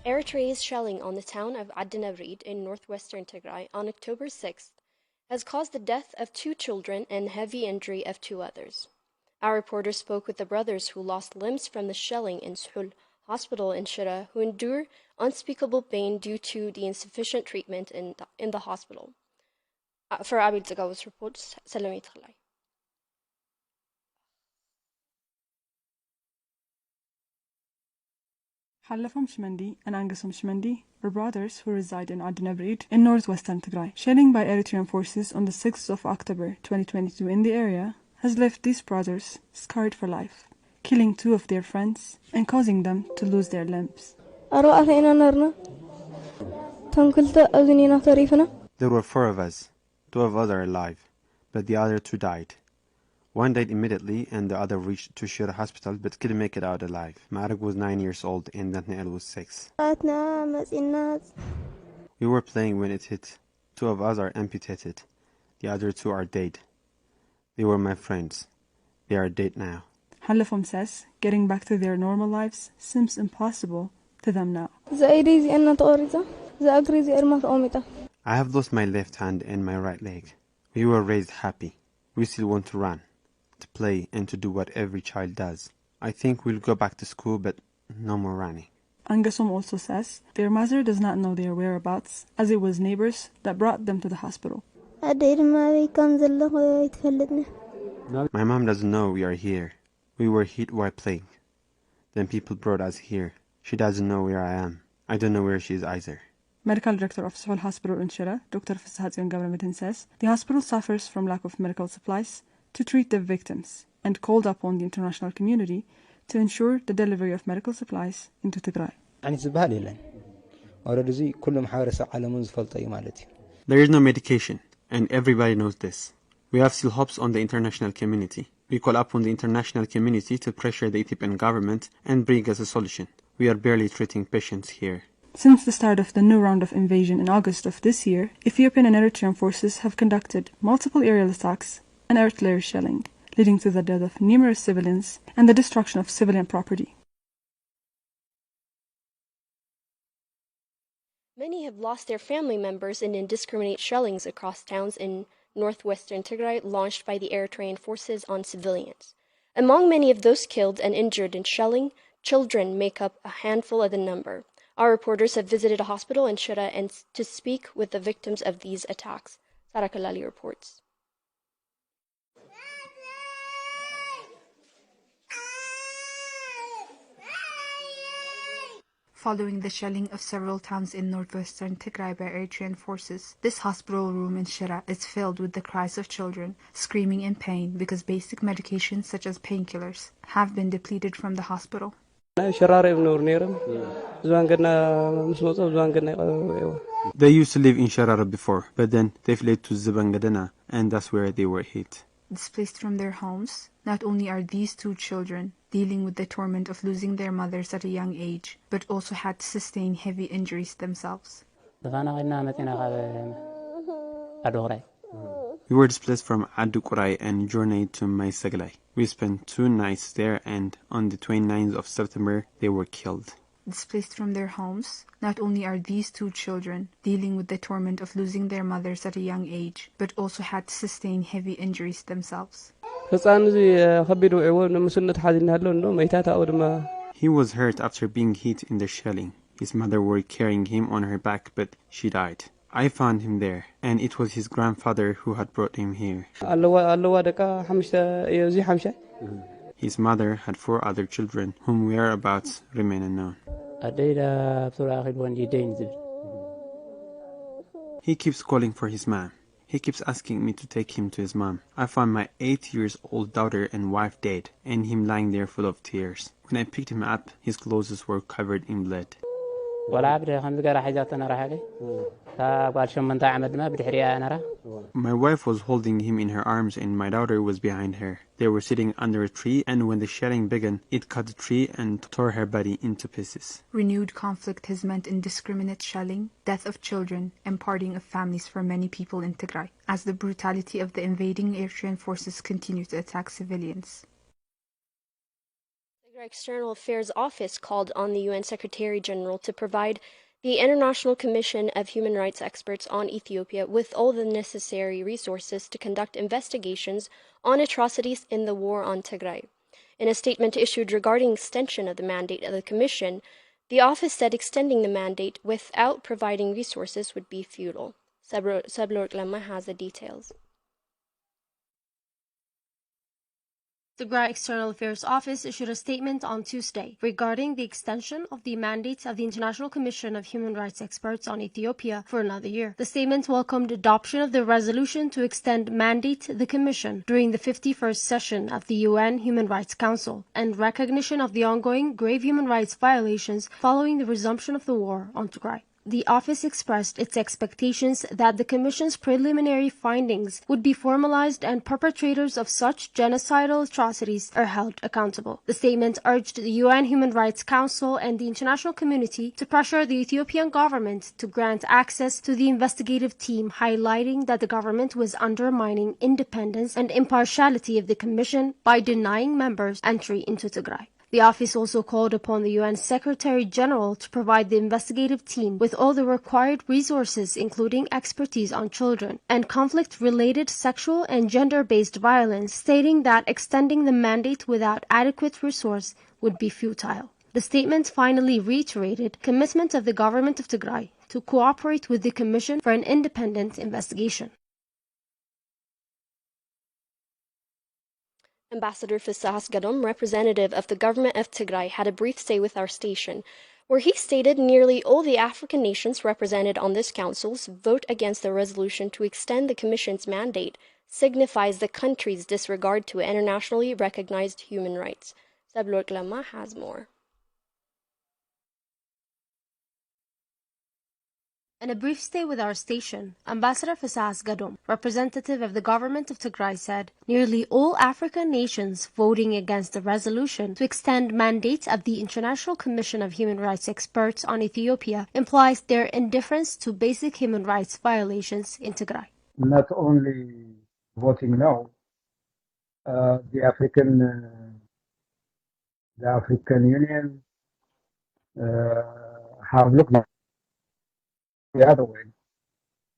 Eritrea's shelling on the town of Adinavrid in northwestern Tigray on October 6th has caused the death of 2 children and heavy injury of 2 others. Our reporter spoke with the brothers who lost limbs from the shelling in Suhul hospital in Shira, who endure unspeakable pain due to the insufficient treatment in the hospital. For Abil Zagaw's reports, Salamit Khalai. Halafam Shmendi and Angusam Shmendi were brothers who reside in Adinabrid in northwestern Tigray. Shelling by Eritrean forces on the 6th of October 2022 in the area has left these brothers scarred for life, killing 2 of their friends and causing them to lose their limbs. There were 4 of us. 2 of us are alive, but the other 2 died. One died immediately and the other reached Tushir hospital but couldn't make it out alive. Marek was 9 years old and Nathaniel was 6. We were playing when it hit. 2 of us are amputated. The other 2 are dead. They were my friends. They are dead now. Halafam says getting back to their normal lives seems impossible to them now. I have lost my left hand and my right leg. We were raised happy. We still want to run, to play, and to do what every child does. I think we'll go back to school, but no more running. Angusum also says their mother does not know their whereabouts, as it was neighbors that brought them to the hospital. My mom doesn't know we are here. We were hit while playing. Then people brought us here. She doesn't know where I am. I don't know where she is either. Medical Director of Suhul Hospital in Shira, Dr. Fissahatzion Gabramedin says the hospital suffers from lack of medical supplies to treat the victims and called upon the international community to ensure the delivery of medical supplies into Tigray. There is no medication, and everybody knows this. We have still hopes on the international community. We call upon the international community to pressure the Ethiopian government and bring us a solution. We are barely treating patients here. Since the start of the new round of invasion in August of this year, Ethiopian and Eritrean forces have conducted multiple aerial attacks and artillery shelling, leading to the death of numerous civilians and the destruction of civilian property. Many have lost their family members in indiscriminate shellings across towns in northwestern Tigray launched by the Eritrean forces on civilians. Among many of those killed and injured in shelling, children make up a handful of the number. Our reporters have visited a hospital in Shira and to speak with the victims of these attacks. Sarah Kalali reports. Following the shelling of several towns in northwestern Tigray by Eritrean forces, this hospital room in Shira is filled with the cries of children screaming in pain because basic medications such as painkillers have been depleted from the hospital. They used to live in Sharara before, but then they fled to Zibangadana, and that's where they were hit. Displaced from their homes, not only are these 2 children dealing with the torment of losing their mothers at a young age, but also had to sustain heavy injuries themselves. We were displaced from Adukurai and journeyed to Maisaglai. We spent 2 nights there, and on the 29th of September, they were killed. Displaced from their homes, not only are these 2 children dealing with the torment of losing their mothers at a young age, but also had to sustain heavy injuries themselves. He was hurt after being hit in the shelling. His mother were carrying him on her back, but she died. I found him there, and it was his grandfather who had brought him here. His mother had 4 other children, whom whereabouts remain unknown. He keeps calling for his mom. He keeps asking me to take him to his mom. I found my 8-year-old daughter and wife dead, and him lying there full of tears. When I picked him up, his clothes were covered in blood. My wife was holding him in her arms and my daughter was behind her. They were sitting under a tree, and when the shelling began, it cut the tree and tore her body into pieces. Renewed conflict has meant indiscriminate shelling, death of children, and parting of families for many people in Tigray, as the brutality of the invading Eritrean forces continue to attack civilians. The External Affairs Office called on the UN Secretary General to provide the International Commission of Human Rights Experts on Ethiopia with all the necessary resources to conduct investigations on atrocities in the war on Tigray. In a statement issued regarding extension of the mandate of the Commission, the office said extending the mandate without providing resources would be futile. Sablork Lama has the details. The Tigray External Affairs Office issued a statement on Tuesday regarding the extension of the mandate of the International Commission of Human Rights Experts on Ethiopia for another year. The statement welcomed adoption of the resolution to extend mandate the Commission during the 51st session of the UN Human Rights Council and recognition of the ongoing grave human rights violations following the resumption of the war on Tigray. The office expressed its expectations that the Commission's preliminary findings would be formalized and perpetrators of such genocidal atrocities are held accountable. The statement urged the UN Human Rights Council and the international community to pressure the Ethiopian government to grant access to the investigative team, highlighting that the government was undermining independence and impartiality of the Commission by denying members entry into Tigray. The office also called upon the UN Secretary General to provide the investigative team with all the required resources, including expertise on children and conflict-related sexual and gender-based violence, stating that extending the mandate without adequate resource would be futile. The statement finally reiterated commitment of the government of Tigray to cooperate with the Commission for an independent investigation. Ambassador Fisahas Gadom, representative of the government of Tigray, had a brief say with our station, where he stated nearly all the African nations represented on this council's vote against the resolution to extend the Commission's mandate signifies the country's disregard to internationally recognized human rights. Sablork Lama has more. In a brief stay with our station, Ambassador Fisahas Gadom, representative of the government of Tigray, said nearly all African nations voting against the resolution to extend mandate of the International Commission of Human Rights Experts on Ethiopia implies their indifference to basic human rights violations in Tigray. Not only voting no, the African Union have looked the other way.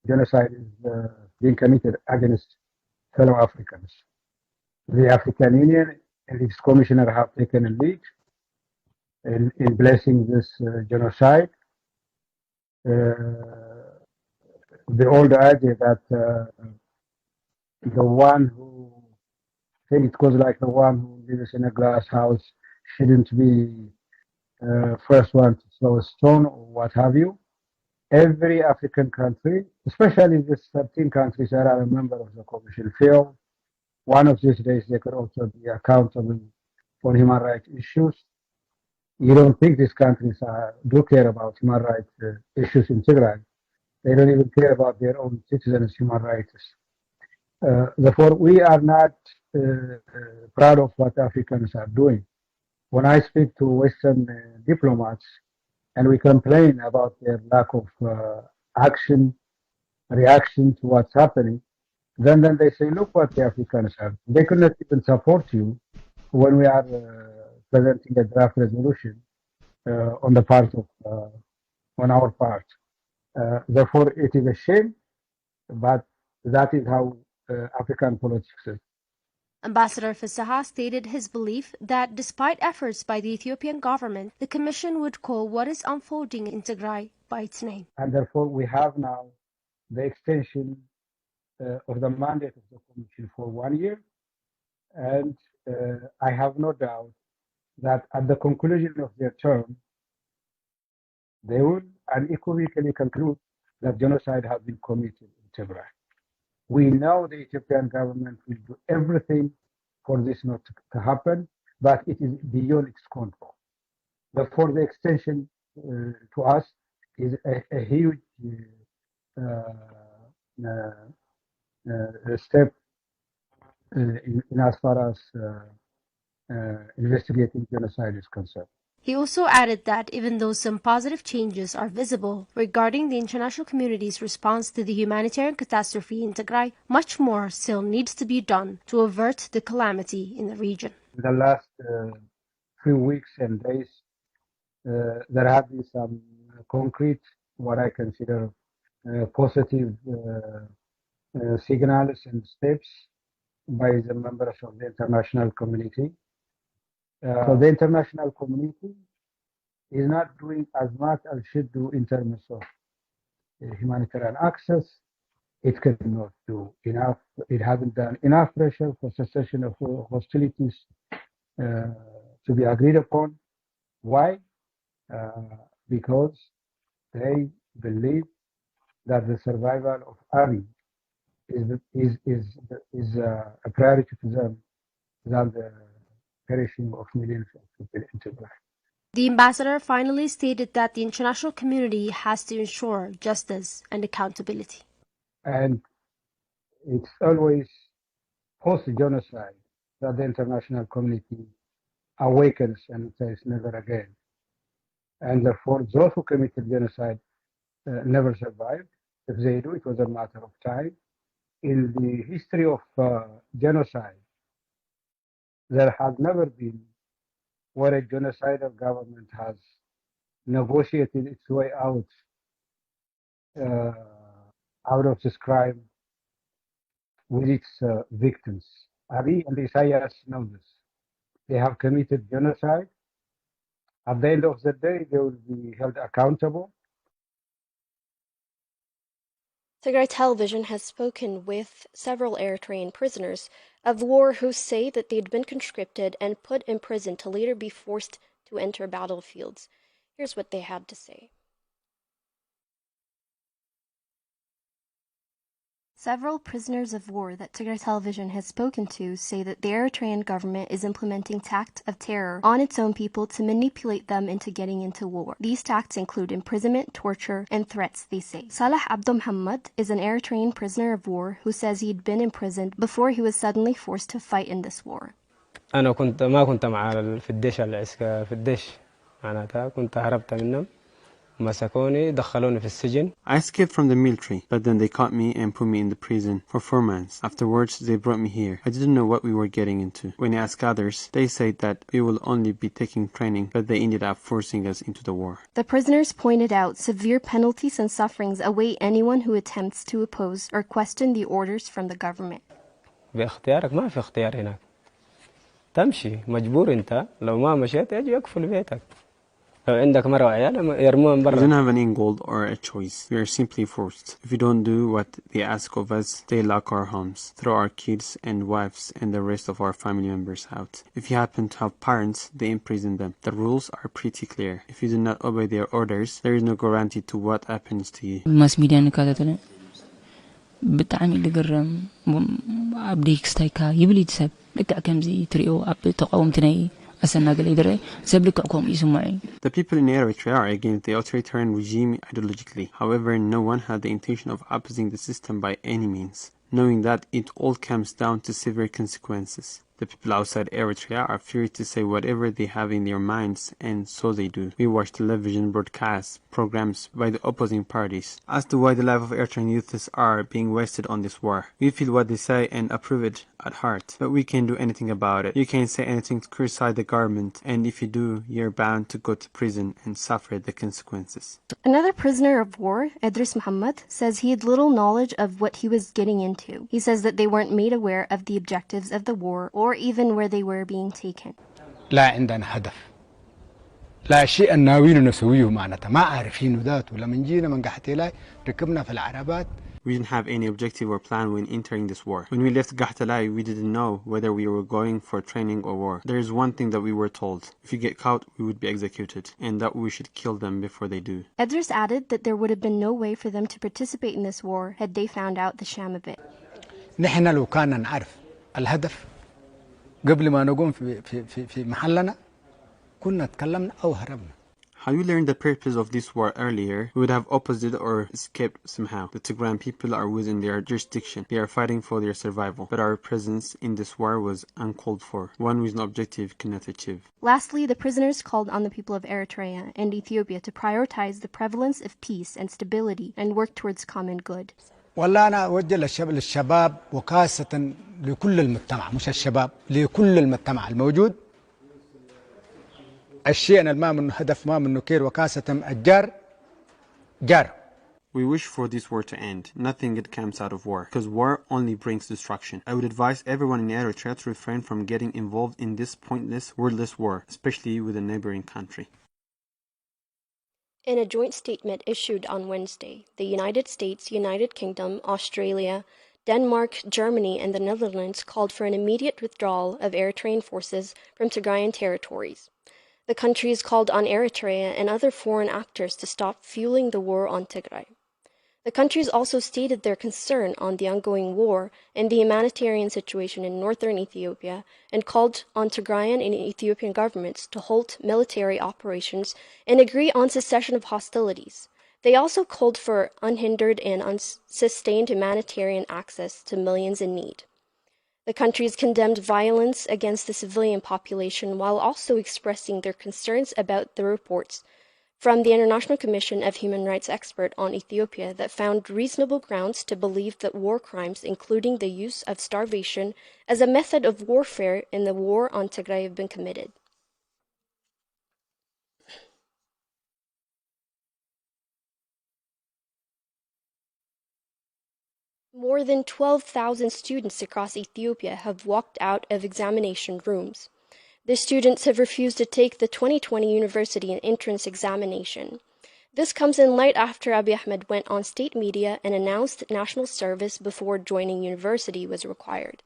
Genocide is being committed against fellow Africans. The African Union and its commissioner have taken a lead in blessing this genocide. The old idea that the one who, I think it goes like the one who lives in a glass house shouldn't be first one to throw a stone or what have you. Every African country, especially these 13 countries that are a member of the Commission, feel one of these days they could also be accountable for human rights issues. You don't think these countries do care about human rights issues in Tigray. They don't even care about their own citizens' human rights. Therefore, we are not proud of what Africans are doing. When I speak to Western diplomats, and we complain about their lack of reaction to what's happening, then they say, look what the Africans have. They could not even support you when we are presenting a draft resolution on our part. Therefore, it is a shame, but that is how African politics is. Ambassador Fisahas stated his belief that despite efforts by the Ethiopian government, the Commission would call what is unfolding in Tigray by its name. And therefore, we have now the extension of the mandate of the Commission for 1 year. And I have no doubt that at the conclusion of their term, they will unequivocally conclude that genocide has been committed in Tigray. We know the Ethiopian government will do everything for this not to happen, but it is beyond its control. Therefore, the extension to us is a huge step in as far as investigating genocide is concerned. He also added that even though some positive changes are visible regarding the international community's response to the humanitarian catastrophe in Tigray, much more still needs to be done to avert the calamity in the region. In the last few weeks and days, there have been some concrete, what I consider positive signals and steps by the members of the international community. So the international community is not doing as much as should do in terms of humanitarian access. It cannot do enough. It hasn't done enough pressure for cessation of hostilities to be agreed upon. Why? Because they believe that the survival of Abiy is a priority to them than the perishing of millions of people in Tigray. The ambassador finally stated that the international community has to ensure justice and accountability. And it's always post-genocide that the international community awakens and says never again. And therefore, those who committed genocide never survived. If they do, it was a matter of time. In the history of genocide, there has never been where a genocidal government has negotiated its way out of this crime with its victims. Abiy and Isaias know this. They have committed genocide. At the end of the day, they will be held accountable. Tigray television has spoken with several Eritrean prisoners of war who say that they'd been conscripted and put in prison to later be forced to enter battlefields. Here's what they had to say. Several prisoners of war that Tigray television has spoken to say that the Eritrean government is implementing tactics of terror on its own people to manipulate them into getting into war. These tactics include imprisonment, torture, and threats, they say. Salah Abdo Muhammad is an Eritrean prisoner of war who says he'd been imprisoned before he was suddenly forced to fight in this war. أنا ما كنت مع في الدش العسكري في الدش معناتها كنت هربت منهم. I escaped from the military, but then they caught me and put me in the prison for 4 months. Afterwards, they brought me here. I didn't know what we were getting into. When I asked others, they said that we will only be taking training, but they ended up forcing us into the war. The prisoners pointed out severe penalties and sufferings await anyone who attempts to oppose or question the orders from the government. باختيارك ما في اختيار هناك. تمشي مجبور أنت لو ما مشيت يجي يقفل بيتك. We don't have an end goal or a choice. We are simply forced. If we don't do what they ask of us, they lock our homes, throw our kids and wives and the rest of our family members out. If you happen to have parents, they imprison them. The rules are pretty clear. If you do not obey their orders, there is no guarantee to what happens to you. Mass media نكاتتنا بتعامل لجرم عبديك ستايكا يبلي تسب لك كم زي تريو عبد تقاوم تناي. The people in Eritrea are against the authoritarian regime ideologically. However, no one had the intention of opposing the system by any means, knowing that it all comes down to severe consequences. The people outside Eritrea are free to say whatever they have in their minds, and so they do. We watch television broadcasts, programs by the opposing parties, as to why the life of Eritrean youths are being wasted on this war. We feel what they say and approve it at heart, but we can't do anything about it. You can't say anything to criticize the government, and if you do, you're bound to go to prison and suffer the consequences. Another prisoner of war, Idris Muhammad, says he had little knowledge of what he was getting into. He says that they weren't made aware of the objectives of the war or even where they were being taken. لا عندنا هدف لا شيء ناويين نسويه معناتها ما عارفين ذاته لما جينا من قحطيلاي ركبنا في العربات. We didn't have any objective or plan when entering this war. When we left Gahtalai, we didn't know whether we were going for training or war. There is one thing that we were told. If you get caught, we would be executed, and that we should kill them before they do. Idris added that there would have been no way for them to participate in this war had they found out the sham of it. نحن لو كنا نعرف الهدف قبل ما نقوم في محلنا كنا تكلمنا أو هربنا. Had we learned the purpose of this war earlier, we would have opposed it or escaped somehow. The Tigrayan people are within their jurisdiction. They are fighting for their survival. But our presence in this war was uncalled for. One with no objective cannot achieve. Lastly, the prisoners called on the people of Eritrea and Ethiopia to prioritize the prevalence of peace and stability and work towards common good. والله أنا أوجه للشباب وخاصة لكل المجتمع مش الشباب لكل المجتمع الموجود الشيء أنا ما منه هدف ما منه كير وكاسة الجار جار. We wish for this war to end. Nothing good comes out of war, because war only brings destruction. I would advise everyone in Eritrea to refrain from getting involved in this pointless, wordless war, especially with a neighboring country. In a joint statement issued on Wednesday, the United States, United Kingdom, Australia, Denmark, Germany, and the Netherlands called for an immediate withdrawal of Eritrean forces from Tigrayan territories. The countries called on Eritrea and other foreign actors to stop fueling the war on Tigray. The countries also stated their concern on the ongoing war and the humanitarian situation in northern Ethiopia and called on Tigrayan and Ethiopian governments to halt military operations and agree on cessation of hostilities. They also called for unhindered and unsustained humanitarian access to millions in need. The countries condemned violence against the civilian population while also expressing their concerns about the reports from the International Commission of Human Rights Experts on Ethiopia that found reasonable grounds to believe that war crimes, including the use of starvation as a method of warfare in the war on Tigray, have been committed. More than 12,000 students across Ethiopia have walked out of examination rooms. The students have refused to take the 2020 university entrance examination. This comes in light after Abiy Ahmed went on state media and announced national service before joining university was required.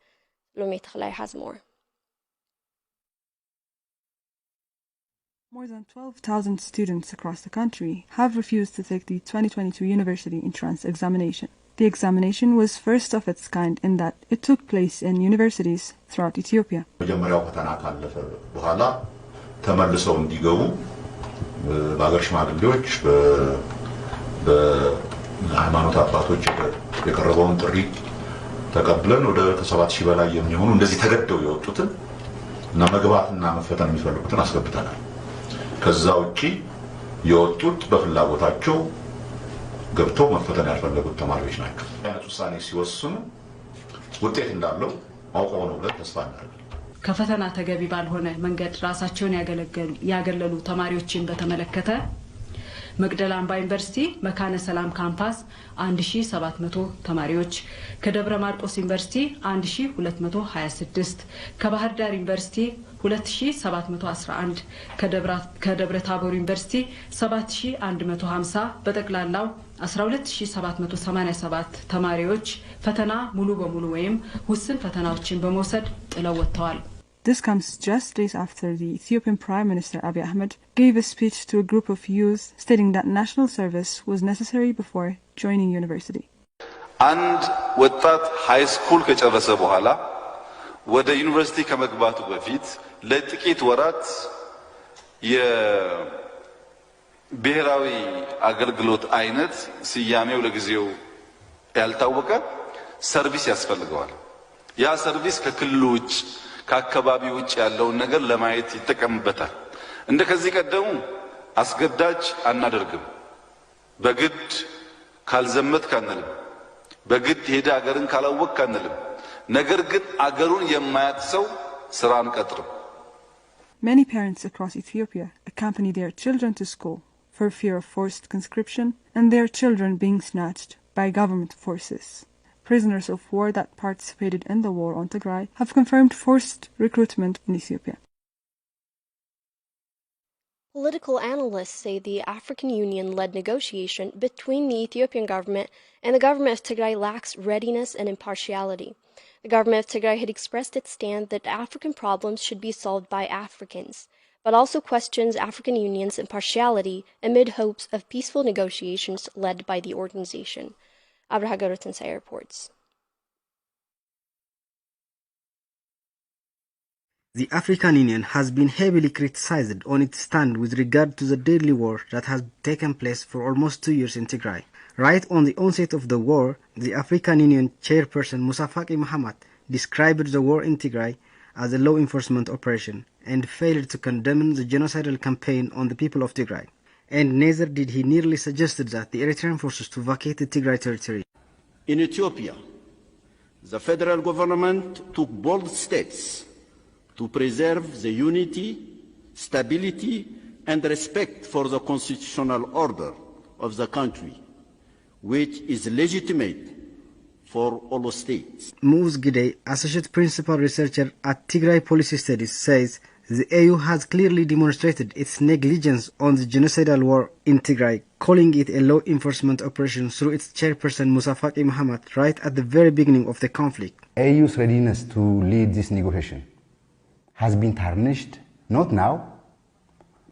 Lomit Khalai has more. More than 12,000 students across the country have refused to take the 2022 university entrance examination. The examination was first of its kind in that it took place in universities throughout Ethiopia. መጀመሪያው ፈተና ካለፈ በኋላ ተመልሰው እንዲገቡ በአገር ሽማግሌዎች በሃይማኖት አባቶች የቀረበውን ጥሪ ተቀብለን ወደ ከ7000 በላይ የሚሆኑ እንደዚህ ተገደው የወጡትን እና መግባትና መፈተን የሚፈልጉትን አስገብተናል። ከዛ ውጪ የወጡት በፍላጎታቸው ገብተው መፈተን ያልፈለጉት ተማሪዎች ናቸው። አይነት ውሳኔ ሲወስኑ ውጤት እንዳለው አውቀው ነው ብለን ተስፋ እናደርጋለን። ከፈተና ተገቢ ባልሆነ መንገድ ራሳቸውን ያገለሉ ተማሪዎችን በተመለከተ መቅደላ አምባ ዩኒቨርሲቲ መካነ ሰላም ካምፓስ 1700 ተማሪዎች፣ ከደብረ ማርቆስ ዩኒቨርሲቲ 1226፣ ከባህር ዳር ዩኒቨርሲቲ 2711፣ ከደብረ ታቦር ዩኒቨርሲቲ 7150 በጠቅላላው 12787 ተማሪዎች ፈተና ሙሉ በሙሉ ወይም ውስን ፈተናዎችን በመውሰድ ጥለው ወጥተዋል። This comes just days after the Ethiopian Prime Minister Abiy Ahmed gave a speech to a group of youth stating that national service was necessary before joining university. አንድ ወጣት ሃይ ስኩል ከጨረሰ በኋላ ወደ ዩኒቨርሲቲ ከመግባቱ በፊት ለጥቂት ወራት የብሔራዊ አገልግሎት አይነት ስያሜው ለጊዜው ያልታወቀ ሰርቪስ ያስፈልገዋል። ያ ሰርቪስ ከክልሉ ውጭ ከአካባቢ ውጭ ያለውን ነገር ለማየት ይተቀምበታል። እንደከዚህ ቀደሙ አስገዳጅ አናደርግም። በግድ ካልዘመት ካንልም፣ በግድ ሄደ አገርን ካላወቅ ካንልም። ነገር ግን አገሩን የማያት ሰው ስራ አንቀጥርም። Many parents across Ethiopia accompany their children to school for fear of forced conscription and their children being snatched by government forces. Prisoners of war that participated in the war on Tigray have confirmed forced recruitment in Ethiopia. Political analysts say the African Union-led negotiation between the Ethiopian government and the government of Tigray lacks readiness and impartiality. The government of Tigray had expressed its stand that African problems should be solved by Africans, but also questions African Union's impartiality amid hopes of peaceful negotiations led by the organization. Abraha Garutensai reports. The African Union has been heavily criticized on its stand with regard to the deadly war that has taken place for almost 2 years in Tigray. Right on the onset of the war, the African Union chairperson Musa Faki Mahamat described the war in Tigray as a law enforcement operation and failed to condemn the genocidal campaign on the people of Tigray. And neither did he nearly suggested that the Eritrean forces to vacate the Tigray territory. In Ethiopia, the federal government took bold steps to preserve the unity stability, and respect for the constitutional order of the country, which is legitimate for all states. Mouz Gidey, Associate Principal Researcher at Tigray Policy Studies, says the AU has clearly demonstrated its negligence on the genocidal war in Tigray, calling it a law enforcement operation through its chairperson Musa Faki Mohammed right at the very beginning of the conflict. AU's readiness to lead this negotiation has been tarnished, not now,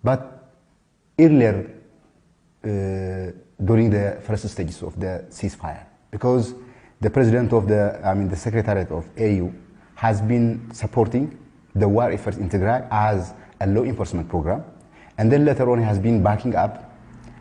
but earlier during the first stages of the ceasefire, because the president of the Secretariat of AU has been supporting the war effort in Tigray as a law enforcement program, and then later on he has been backing up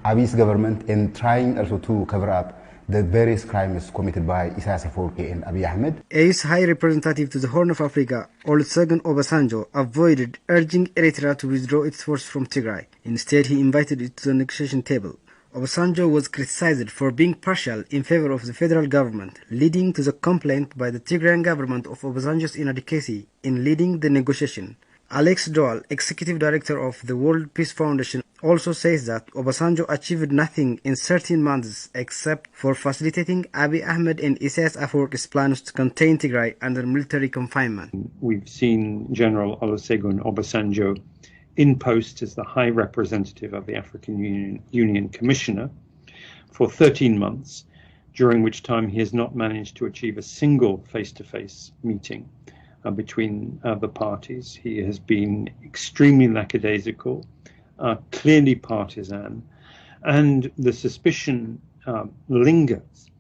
Abiy's government and trying also to cover up the various crimes committed by Isaias Afwerki and Abiy Ahmed. AU's High Representative to the Horn of Africa, Olusegun Obasanjo, avoided urging Eritrea to withdraw its force from Tigray. Instead, he invited it to the negotiation table. Obasanjo was criticized for being partial in favor of the federal government, leading to the complaint by the Tigrayan government of Obasanjo's inadequacy in leading the negotiation. Alex Doal, Executive Director of the World Peace Foundation, also says that Obasanjo achieved nothing in 13 months except for facilitating Abiy Ahmed and Isaias Afwerki's plans to contain Tigray under military confinement. We've seen General Olusegun Obasanjo in post as the High Representative of the African Union Commissioner for 13 months, during which time he has not managed to achieve a single face-to-face meeting between the parties. He has been extremely lackadaisical, clearly partisan, and the suspicion lingers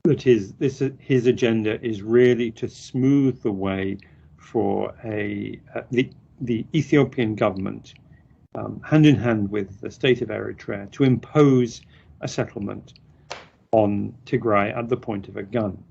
that his agenda is really to smooth the way for the Ethiopian government, hand in hand with the state of Eritrea, to impose a settlement on Tigray at the point of a gun.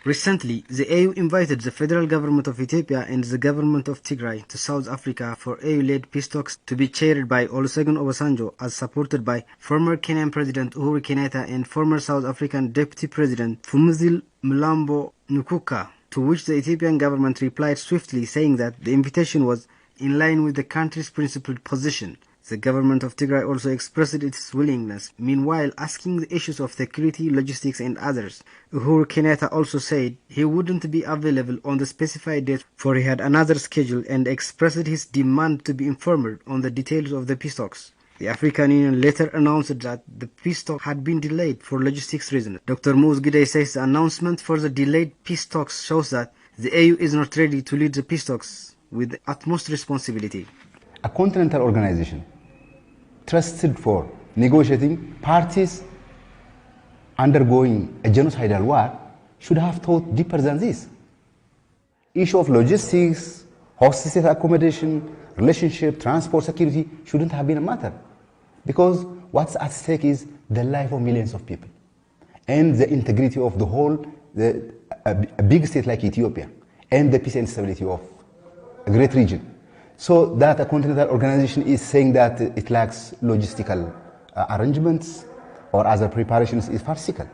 Recently, the AU invited the federal government of Ethiopia and the government of Tigray to South Africa for AU-led peace talks to be chaired by Olusegun Obasanjo, as supported by former Kenyan President Uhuru Kenyatta and former South African Deputy President Phumzile Mlambo Ngcuka, to which the Ethiopian government replied swiftly, saying that the invitation was in line with the country's principled position. The government of Tigray also expressed its willingness, meanwhile asking the issues of security, logistics and others. Uhuru Kenyatta also said he wouldn't be available on the specified date, for he had another schedule, and expressed his demand to be informed on the details of the peace talks. The African Union later announced that the peace talks had been delayed for logistics reasons. Dr. Mouz Gidey says the announcement for the delayed peace talks shows that the AU is not ready to lead the peace talks with the utmost responsibility. A continental organization trusted for negotiating parties undergoing a genocidal war should have thought deeper than this. Issue of logistics, host state accommodation, relationship, transport, security shouldn't have been a matter, because what's at stake is the life of millions of people and the integrity of the whole, a big state like Ethiopia, and the peace and stability of a great region. So that a continental organization is saying that it lacks logistical arrangements or other preparations is farcical.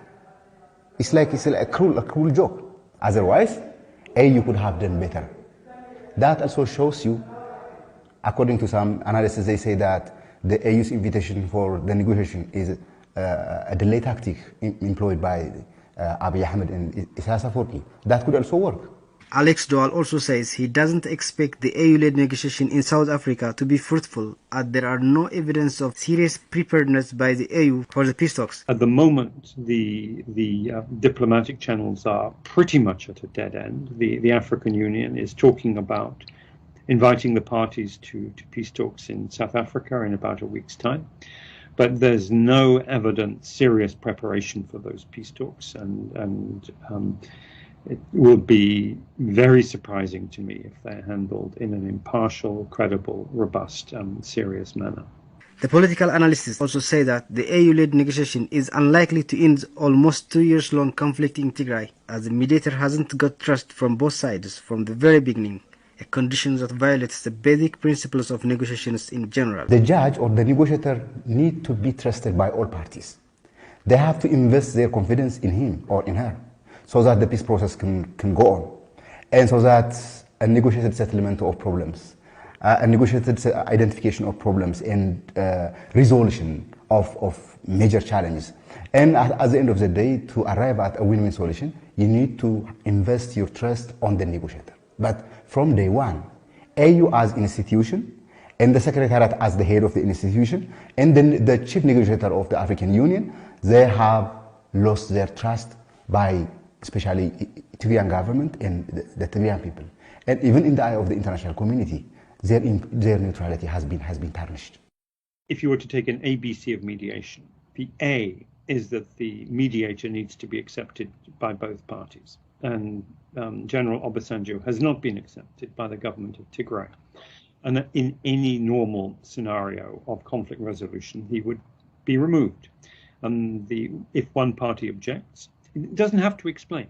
It's a cruel joke. Otherwise, AU could have done better. That also shows you, according to some analysis, they say that the AU's invitation for the negotiation is a delay tactic employed by Abiy Ahmed and Isaias Afwerki. That could also work. Alex Doal also says he doesn't expect the AU-led negotiation in South Africa to be fruitful, as there are no evidence of serious preparedness by the AU for the peace talks. At the moment, the diplomatic channels are pretty much at a dead end. The African Union is talking about inviting the parties to peace talks in South Africa in about a week's time. But there's no evident serious preparation for those peace talks, and it will be very surprising to me if they're handled in an impartial, credible, robust, serious manner. The political analysts also say that the AU-led negotiation is unlikely to end almost 2 years-long conflict in Tigray, as the mediator hasn't got trust from both sides from the very beginning, a condition that violates the basic principles of negotiations in general. The judge or the negotiator need to be trusted by all parties. They have to invest their confidence in him or in her, so that the peace process can go on, and so that a negotiated settlement of problems a negotiated identification of problems and resolution of major challenges. And at the end of the day, to arrive at a win-win solution, you need to invest your trust on the negotiator. But from day one, AU as institution, and the Secretariat as the head of the institution, and then the chief negotiator of the African Union, they have lost their trust by especially Tigrayan government and the Tigrayan people. And even in the eye of the international community, their neutrality has been tarnished. If you were to take an ABC of mediation, the A is that the mediator needs to be accepted by both parties. And General Obasanjo has not been accepted by the government of Tigray. And that in any normal scenario of conflict resolution, he would be removed. And if one party objects, it doesn't have to explain.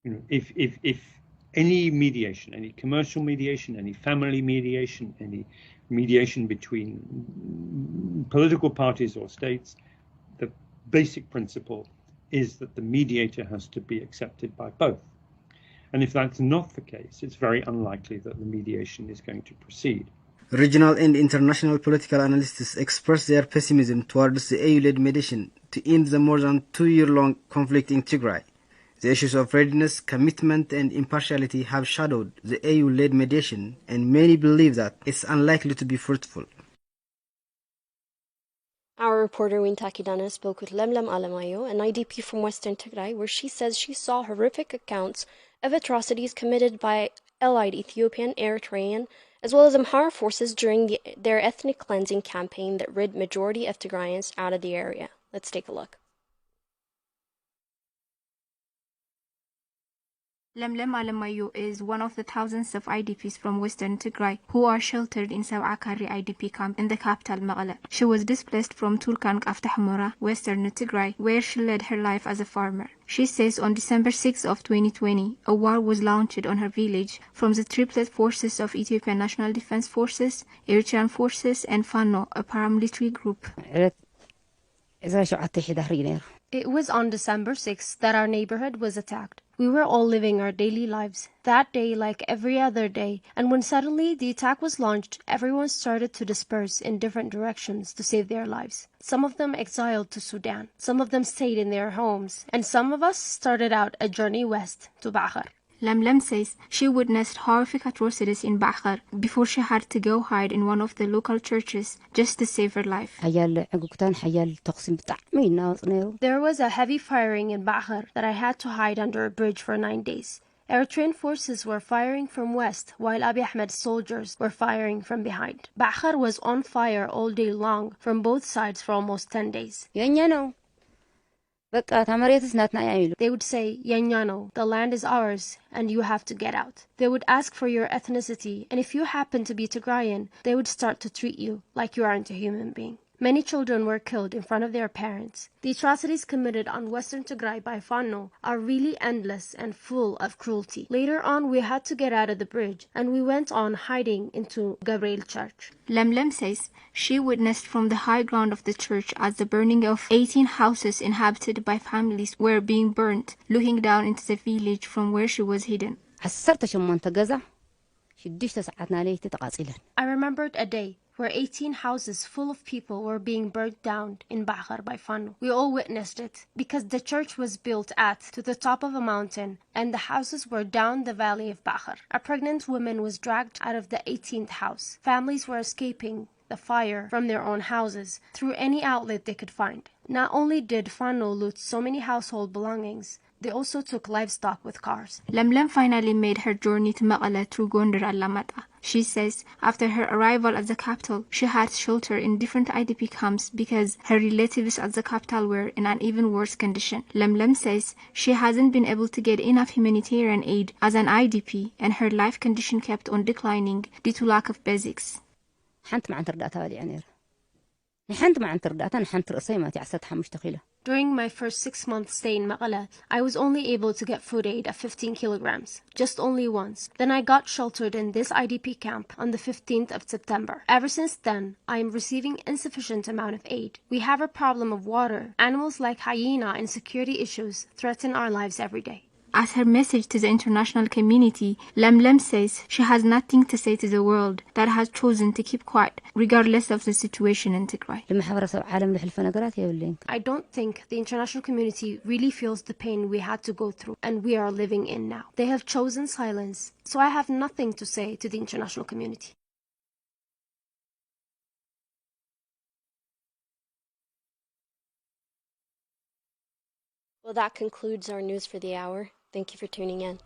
You know, if any mediation, any commercial mediation, any family mediation, any mediation between political parties or states, the basic principle is that the mediator has to be accepted by both. And if that's not the case, it's very unlikely that the mediation is going to proceed. Regional and international political analysts express their pessimism towards the AU-led mediation to end the more than 2-year-long conflict in Tigray. The issues of readiness, commitment, and impartiality have shadowed the AU-led mediation, and many believe that it's unlikely to be fruitful. Our reporter Winta Kidana spoke with Lemlem Alemayo, an IDP from Western Tigray, where she says she saw horrific accounts of atrocities committed by allied Ethiopian, Eritrean, as well as Amhara forces during their ethnic cleansing campaign that rid majority of Tigrayans out of the area. Let's take a look. Lemlem Alemayo is one of the thousands of IDPs from Western Tigray who are sheltered in Sawakari IDP camp in the capital Mekelle. She was displaced from Tulkan after Hamura, Western Tigray, where she led her life as a farmer. She says on December 6 of 2020, a war was launched on her village from the triplet forces of Ethiopian National Defense Forces, Eritrean forces, and Fano, a paramilitary group. It was on December 6th that our neighborhood was attacked. We were all living our daily lives, that day like every other day, and when suddenly the attack was launched, everyone started to disperse in different directions to save their lives. Some of them exiled to Sudan, some of them stayed in their homes, and some of us started out a journey west to Bahar. Lemlem says she witnessed horrific atrocities in Bahar before she had to go hide in one of the local churches just to save her life. There was a heavy firing in Bahar that I had to hide under a bridge for 9 days. Eritrean forces were firing from west while Abiy Ahmed's soldiers were firing from behind. Bahar was on fire all day long from both sides for almost 10 days. They would say, Yanyano, the land is ours, and you have to get out. They would ask for your ethnicity, and if you happen to be Tigrayan, they would start to treat you like you aren't a human being. Many children were killed in front of their parents. The atrocities committed on Western Tigray by Fano are really endless and full of cruelty. Later on, we had to get out of the bridge, and we went on hiding into Gabriel Church. Lemlem says she witnessed from the high ground of the church as the burning of 18 houses inhabited by families were being burnt, looking down into the village from where she was hidden. I remembered a day where 18 houses full of people were being burnt down in Bahar by Fano. We all witnessed it because the church was built to the top of a mountain and the houses were down the valley of Bahar. A pregnant woman was dragged out of the 18th house. Families were escaping the fire from their own houses through any outlet they could find. Not only did Fano loot so many household belongings, they also took livestock with cars. Lemlem finally made her journey to Mekelle through Gondar Alamata. She says after her arrival at the capital, she had shelter in different IDP camps because her relatives at the capital were in an even worse condition. Lemlem says she hasn't been able to get enough humanitarian aid as an IDP, and her life condition kept on declining due to lack of basics. During my first 6-month stay in Mekelle, I was only able to get food aid of 15 kilograms, just only once. Then I got sheltered in this IDP camp on the 15th of September. Ever since then, I am receiving insufficient amount of aid. We have a problem of water. Animals like hyena and security issues threaten our lives every day. As her message to the international community, Lemlem says she has nothing to say to the world that has chosen to keep quiet, regardless of the situation in Tigray. I don't think the international community really feels the pain we had to go through and we are living in now. They have chosen silence, so I have nothing to say to the international community. Well, that concludes our news for the hour. Thank you for tuning in.